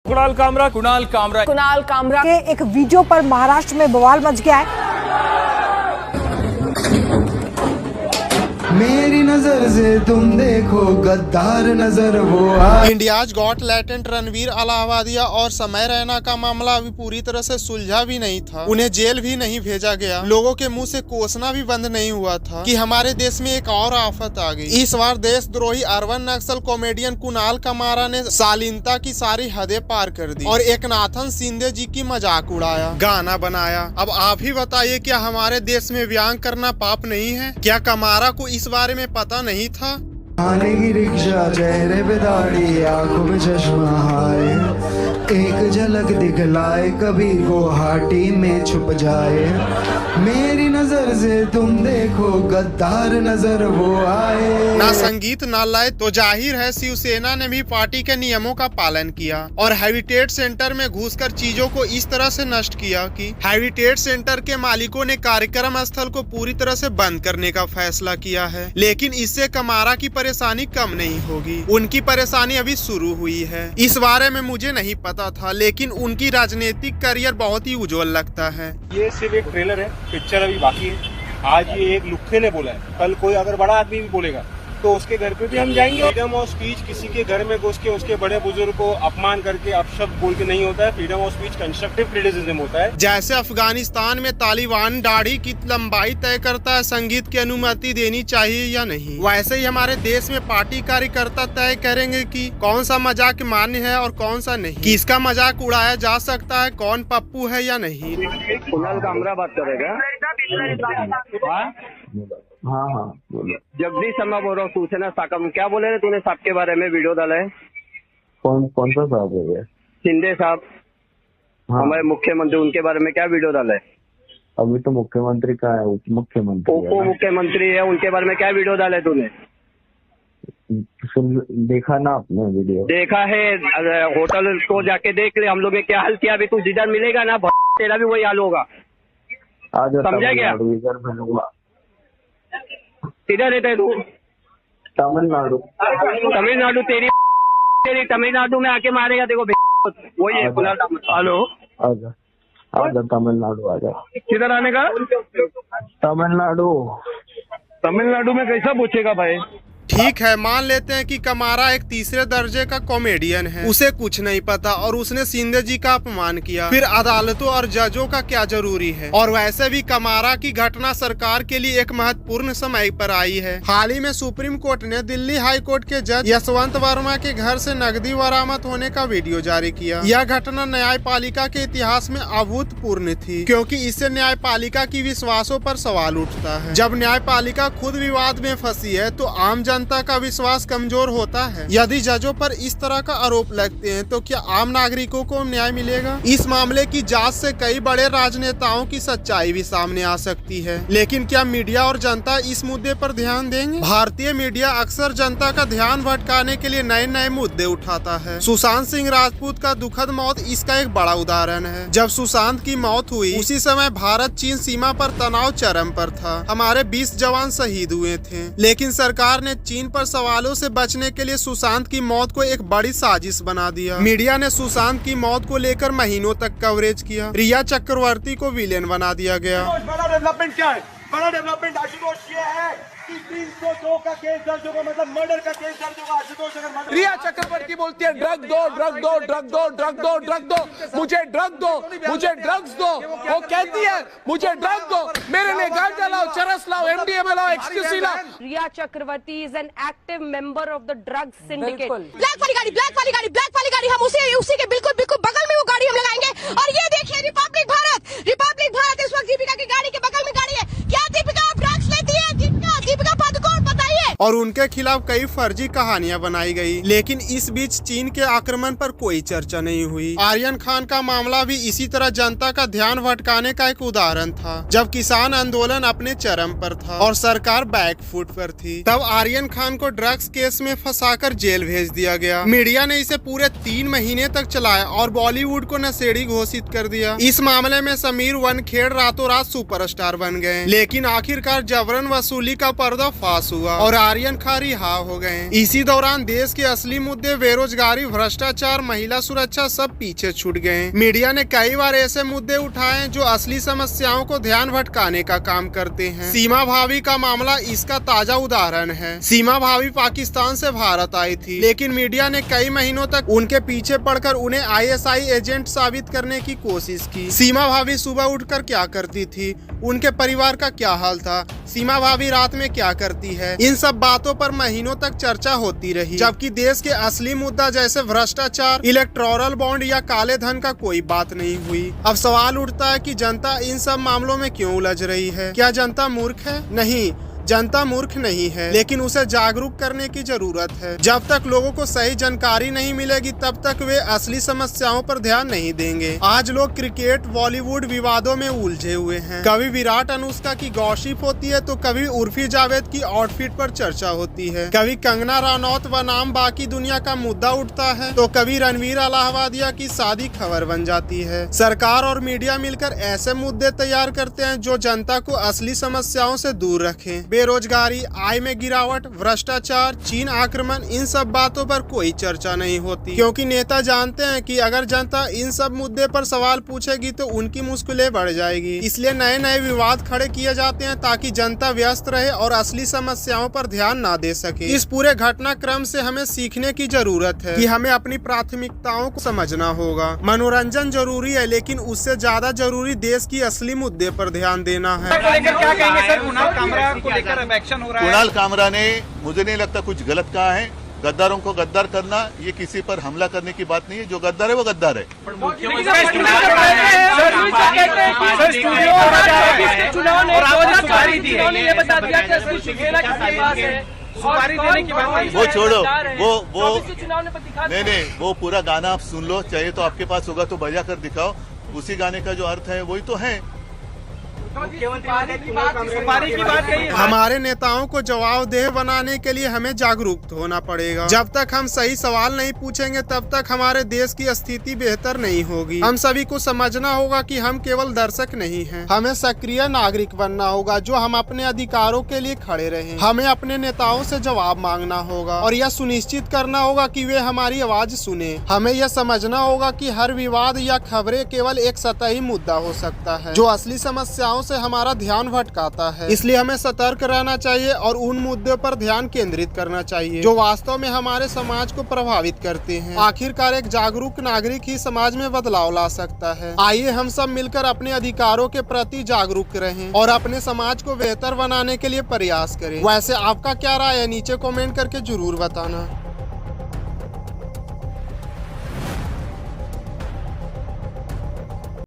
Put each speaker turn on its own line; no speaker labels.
कुणाल कामरा
के एक वीडियो पर महाराष्ट्र में बवाल मच गया है।
मेरी नजर से तुम देखो गद्दार नजर वो आए।
India's got latent Ranveer Allahbadia और समय रैना का मामला अभी पूरी तरह से सुलझा भी नहीं था। उन्हें जेल भी नहीं भेजा गया। लोगों के मुंह से कोसना भी बंद नहीं हुआ था कि हमारे देश में एक और आफत आ गई। इस बार देशद्रोही अर्बन नक्सल कॉमेडियन कुणाल कामरा ने शालीनता की सारी हदें पार कर दी और एकनाथन शिंदे जी की मजाक उड़ाया, गाना बनाया। अब आप ही बताइए, क्या हमारे देश में व्यंग करना पाप नहीं है? क्या कामरा को इस बारे में पता नहीं था?
आने की रिक्शा, चेहरे पे दाढ़ी, आंखों में चश्मा, हाय एक झलक दिखलाए, कभी गुवाहाटी में छुप जाए। मेरी नजर से तुम देखो गद्दार नजर वो आए।
ना संगीत ना लय, तो जाहिर है शिवसेना ने भी पार्टी के नियमों का पालन किया और हैबिटेट सेंटर में घुसकर चीजों को इस तरह से नष्ट किया कि हैबिटेट सेंटर के मालिकों ने कार्यक्रम स्थल को पूरी तरह से बंद करने का फैसला किया है। लेकिन इससे कामरा की परेशानी कम नहीं होगी, उनकी परेशानी अभी शुरू हुई है। इस बारे में मुझे नहीं पता था, लेकिन उनकी राजनीतिक करियर बहुत ही उज्जवल लगता है।
ये सिर्फ एक ट्रेलर है, पिक्चर अभी बाकी है। आज ये एक लुक्खे ने बोला है, कल कोई अगर बड़ा आदमी भी बोलेगा तो उसके घर पे भी हम जाएंगे। फ्रीडम ऑफ स्पीच किसी के घर में घुस के उसके बड़े बुजुर्ग को अपमान करके अपशब्द बोल के नहीं होता है। Freedom of speech constructive criticism होता है।
जैसे अफगानिस्तान में तालिबान दाढ़ी की लंबाई तय करता है संगीत की अनुमति देनी चाहिए या नहीं, वैसे ही हमारे देश में पार्टी कार्यकर्ता तय करेंगे कि कौन सा मजाक मान्य है और कौन सा नहीं, किसका मजाक उड़ाया जा सकता है, कौन पप्पू है या नहीं।
कुणाल कामरा बात करेगा।
हाँ बोलो।
जगदीश शर्मा बोल रहा हूँ, सूचना शाखा में। क्या बोले तूने साहब के बारे में वीडियो डाला है?
कौन सा साहब है?
शिंदे साहब,
हाँ।
हमारे मुख्यमंत्री, उनके बारे में क्या वीडियो डाला है?
अभी तो मुख्यमंत्री का है, उप मुख्यमंत्री
उप मुख्यमंत्री है, उनके बारे में क्या वीडियो डाला है तूने?
देखा ना आपने वीडियो?
देखा है, होटल को जाके देख ले, हम लोग ने क्या हाल किया। अभी तू जिधर मिलेगा ना तेरा भी वही हाल होगा, समझा क्या? किधर रहता है तू? तमिलनाडु। तेरी तमिलनाडु में आके मारेगा देखो, वही है कुणाल कामरा। हेलो,
आजा तमिलनाडु आजा।
किधर आने का? तमिलनाडु में कैसा पूछेगा भाई?
ठीक है, मान लेते हैं कि कामरा एक तीसरे दर्जे का कॉमेडियन है, उसे कुछ नहीं पता और उसने शिंदे जी का अपमान किया। फिर अदालतों और जजों का क्या जरूरी है? और वैसे भी कामरा की घटना सरकार के लिए एक महत्वपूर्ण समय पर आई है। हाल ही में सुप्रीम कोर्ट ने दिल्ली हाई कोर्ट के जज यशवंत वर्मा के घर से नकदी बरामद होने का वीडियो जारी किया। यह घटना न्यायपालिका के इतिहास में अभूतपूर्व थी, क्योंकि इससे न्यायपालिका की विश्वासों पर सवाल उठता है। जब न्यायपालिका खुद विवाद में फंसी है तो आम जनता का विश्वास कमजोर होता है। यदि जजों पर इस तरह का आरोप लगते हैं तो क्या आम नागरिकों को न्याय मिलेगा? इस मामले की जांच से कई बड़े राजनेताओं की सच्चाई भी सामने आ सकती है, लेकिन क्या मीडिया और जनता इस मुद्दे पर ध्यान देंगे? भारतीय मीडिया अक्सर जनता का ध्यान भटकाने के लिए नए नए मुद्दे उठाता है। सुशांत सिंह राजपूत का दुखद मौत इसका एक बड़ा उदाहरण है। जब सुशांत की मौत हुई उसी समय भारत चीन सीमा पर तनाव चरम पर था। हमारे 20 जवान शहीद हुए थे, लेकिन सरकार ने चीन पर सवालों से बचने के लिए सुशांत की मौत को एक बड़ी साजिश बना दिया। मीडिया ने सुशांत की मौत को लेकर महीनों तक कवरेज किया। रिया चक्रवर्ती को विलेन बना दिया गया।
बड़ा डेवलपमेंट क्या है? बड़ा डेवलपमेंट आशुतोष ये है कि 302 का केस दर्ज होगा, मतलब मर्डर का केस दर्ज होगा। आशुतोष अगर मर्डर,
रिया चक्रवर्ती बोलती है ड्रग दो, ड्रग दो, ड्रग दो, ड्रग दो, ड्रग दो, मुझे ड्रग दो, मुझे ड्रग्स दो। वो कहती है मुझे ड्रग दो, मेरे लिए गांजा लाओ, चरस लाओ, एमडीएमए लाओ, एक्सक्यूसी लाओ।
Rhea Chakraborty is an active member of the drug syndicate.
Black वाली गाड़ी हम उसी के बिल्कुल बगल में वो गाड़ी हम लगाएंगे। और ये देखिए रिपब्लिक भारत इस वक्त दीपिका की गाड़ी के बगल में गाड़ी है। क्या दीपिका ड्रग्स लेती है? दीपिका पादुकोण, बताइए।
और उनके खिलाफ कई फर्जी कहानियां बनाई गई। लेकिन इस बीच चीन के आक्रमण पर कोई चर्चा नहीं हुई। आर्यन खान का मामला भी इसी तरह जनता का ध्यान भटकाने का एक उदाहरण था। जब किसान आंदोलन अपने चरम पर था और सरकार बैक फुट पर थी, तब आर्यन खान को ड्रग्स केस में फंसाकर जेल भेज दिया गया। मीडिया ने इसे पूरे 3 महीने तक चलाया और बॉलीवुड को नशेड़ी घोषित कर दिया। इस मामले में समीर वानखेड़े रातों रात सुपरस्टार बन गए, लेकिन आखिरकार जबरन वसूली का पर्दाफाश हुआ और आर्यन खा रिहा हो गए। इसी दौरान देश के असली मुद्दे बेरोजगारी, भ्रष्टाचार, महिला सुरक्षा सब पीछे छूट गए। मीडिया ने कई बार ऐसे मुद्दे उठाए जो असली समस्याओं को ध्यान भटकाने का काम करते हैं। सीमा भाभी का मामला इसका ताजा उदाहरण है। सीमा भाभी पाकिस्तान से भारत आई थी, लेकिन मीडिया ने कई महीनों तक उनके पीछे पड़कर उन्हें ISI एजेंट साबित करने की कोशिश की। सीमा भाभी सुबह उठकर क्या करती थी, उनके परिवार का क्या हाल था, सीमा भाभी रात में क्या करती है, इन सब बातों पर महीनों तक चर्चा होती रही। जबकि देश के असली मुद्दा जैसे भ्रष्टाचार, इलेक्टोरल बॉन्ड या काले धन का कोई बात नहीं हुई। अब सवाल उठता है कि जनता इन सब मामलों में क्यों उलझ रही है? क्या जनता मूर्ख है? नहीं, जनता मूर्ख नहीं है, लेकिन उसे जागरूक करने की जरूरत है। जब तक लोगों को सही जानकारी नहीं मिलेगी तब तक वे असली समस्याओं पर ध्यान नहीं देंगे। आज लोग क्रिकेट, बॉलीवुड विवादों में उलझे हुए हैं। कभी विराट अनुष्का की गॉसिप होती है तो कभी उर्फी जावेद की आउटफिट पर चर्चा होती है। कभी कंगना रनौत बनाम बाकी दुनिया का मुद्दा उठता है तो कभी रणवीर अलाहाबादिया की शादी खबर बन जाती है। सरकार और मीडिया मिलकर ऐसे मुद्दे तैयार करते हैं जो जनता को असली समस्याओं से दूर रखें। बेरोजगारी, आय में गिरावट, भ्रष्टाचार, चीन आक्रमण, इन सब बातों पर कोई चर्चा नहीं होती, क्योंकि नेता जानते हैं कि अगर जनता इन सब मुद्दे पर सवाल पूछेगी तो उनकी मुश्किलें बढ़ जाएगी। इसलिए नए नए विवाद खड़े किए जाते हैं ताकि जनता व्यस्त रहे और असली समस्याओं पर ध्यान ना दे सके। इस पूरे घटनाक्रम से हमें सीखने की जरूरत है कि हमें अपनी प्राथमिकताओं को समझना होगा। मनोरंजन जरूरी है, लेकिन उससे ज्यादा जरूरी देश की असली मुद्दे पर ध्यान देना है।
क्या कहेंगे सर, कुणाल कामरा को लेकर अब एक्शन हो रहा है?
कुणाल कामरा ने, मुझे नहीं लगता कुछ गलत कहा है। गद्दारों को गद्दार करना ये किसी पर हमला करने की बात नहीं है। जो गद्दार है वो गद्दार है। वो छोड़ो, वो नहीं, वो पूरा गाना आप सुन लो, चाहिए तो आपके पास होगा तो बजा कर दिखाओ। उसी गाने का जो अर्थ है वही तो है।
हमारे नेताओं को जवाबदेह बनाने के लिए हमें जागरूक होना पड़ेगा। जब तक हम सही सवाल नहीं पूछेंगे तब तक हमारे देश की स्थिति बेहतर नहीं होगी। हम सभी को समझना होगा कि हम केवल दर्शक नहीं हैं। हमें सक्रिय नागरिक बनना होगा जो हम अपने अधिकारों के लिए खड़े रहें। हमें अपने नेताओं से जवाब मांगना होगा और यह सुनिश्चित करना होगा कि वे हमारी आवाज सुने। हमें यह समझना होगा कि हर विवाद या खबरें केवल एक सतही मुद्दा हो सकता है जो असली समस्याओं से हमारा ध्यान भटकाता है। इसलिए हमें सतर्क रहना चाहिए और उन मुद्दों पर ध्यान केंद्रित करना चाहिए जो वास्तव में हमारे समाज को प्रभावित करते हैं। आखिरकार एक जागरूक नागरिक ही समाज में बदलाव ला सकता है। आइए हम सब मिलकर अपने अधिकारों के प्रति जागरूक रहें और अपने समाज को बेहतर बनाने के लिए प्रयास करें। वैसे आपका क्या राय है, नीचे कमेंट करके जरूर बताना।